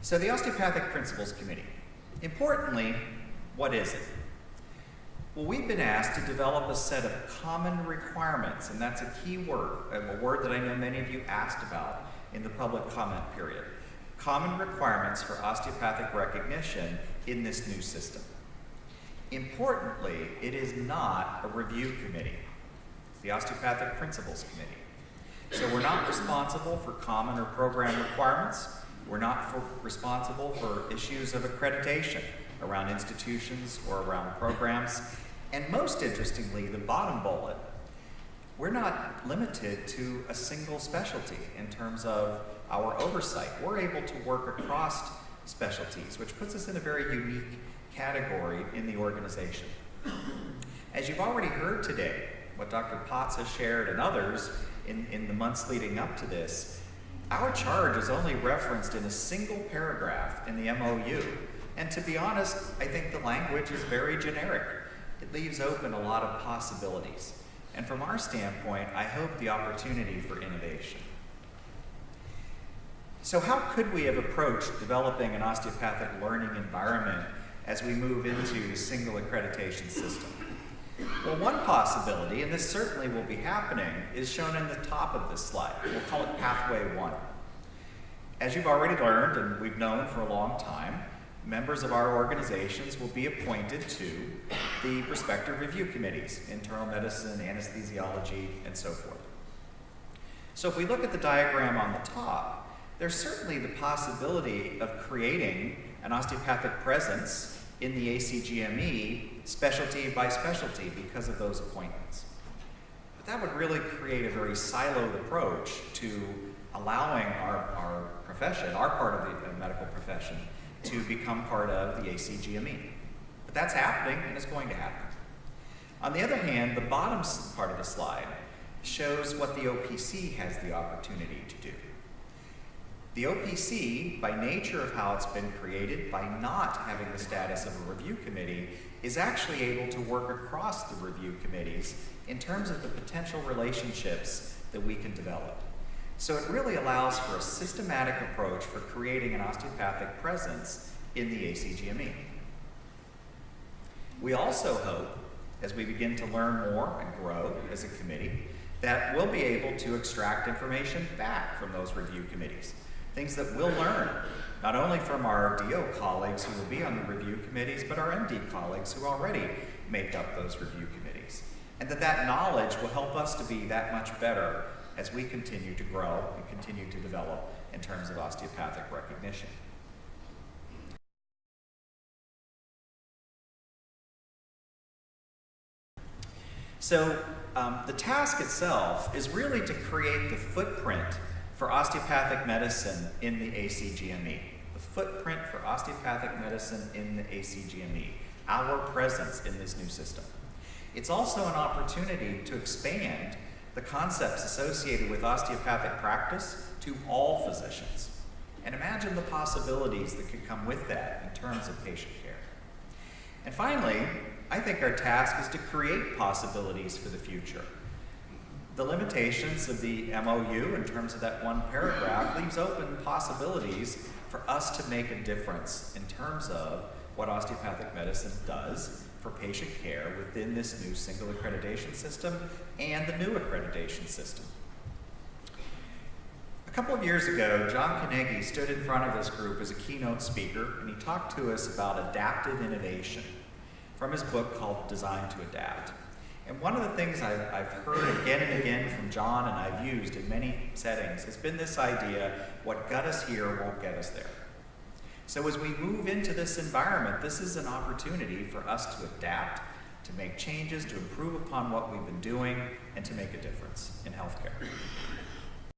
So the Osteopathic Principles Committee. Importantly, what is it? Well, we've been asked to develop a set of common requirements, and that's a key word, a word that I know many of you asked about in the public comment period. Common requirements for osteopathic recognition in this new system. Importantly, it is not a review committee. It's the Osteopathic Principles Committee. So we're not responsible for common or program requirements. We're not responsible for issues of accreditation around institutions or around programs. And most interestingly, the bottom bullet, we're not limited to a single specialty in terms of our oversight. We're able to work across specialties, which puts us in a very unique category in the organization. As you've already heard today, what Dr. Potts has shared and others in the months leading up to this, our charge is only referenced in a single paragraph in the MOU. And to be honest, I think the language is very generic. It leaves open a lot of possibilities. And from our standpoint, I hope the opportunity for innovation. So how could we have approached developing an osteopathic learning environment as we move into the single accreditation system? Well, one possibility, and this certainly will be happening, is shown in the top of this slide. We'll call it Pathway 1. As you've already learned, and we've known for a long time, members of our organizations will be appointed to the respective review committees, internal medicine, anesthesiology, and so forth. So if we look at the diagram on the top, there's certainly the possibility of creating an osteopathic presence in the ACGME specialty by specialty because of those appointments. But that would really create a very siloed approach to allowing our profession, our part of the medical profession, to become part of the ACGME. But that's happening and it's going to happen. On the other hand, the bottom part of the slide shows what the OPC has the opportunity to do. The OPC, by nature of how it's been created, by not having the status of a review committee, is actually able to work across the review committees in terms of the potential relationships that we can develop. So it really allows for a systematic approach for creating an osteopathic presence in the ACGME. We also hope, as we begin to learn more and grow as a committee, that we'll be able to extract information back from those review committees. Things that we'll learn, not only from our DO colleagues who will be on the review committees, but our MD colleagues who already make up those review committees. And that knowledge will help us to be that much better as we continue to grow and continue to develop in terms of osteopathic recognition. So the task itself is really to create the footprint for osteopathic medicine in the ACGME. The footprint for osteopathic medicine in the ACGME, our presence in this new system. It's also an opportunity to expand the concepts associated with osteopathic practice to all physicians. And imagine the possibilities that could come with that in terms of patient care. And finally, I think our task is to create possibilities for the future. The limitations of the MOU in terms of that one paragraph leaves open possibilities for us to make a difference in terms of what osteopathic medicine does for patient care within this new single accreditation system and the new accreditation system. A couple of years ago, John Carnegie stood in front of this group as a keynote speaker, and he talked to us about adaptive innovation from his book called Design to Adapt. And one of the things I've heard again and again from John and I've used in many settings has been this idea, what got us here won't get us there. So as we move into this environment, this is an opportunity for us to adapt, to make changes, to improve upon what we've been doing, and to make a difference in healthcare.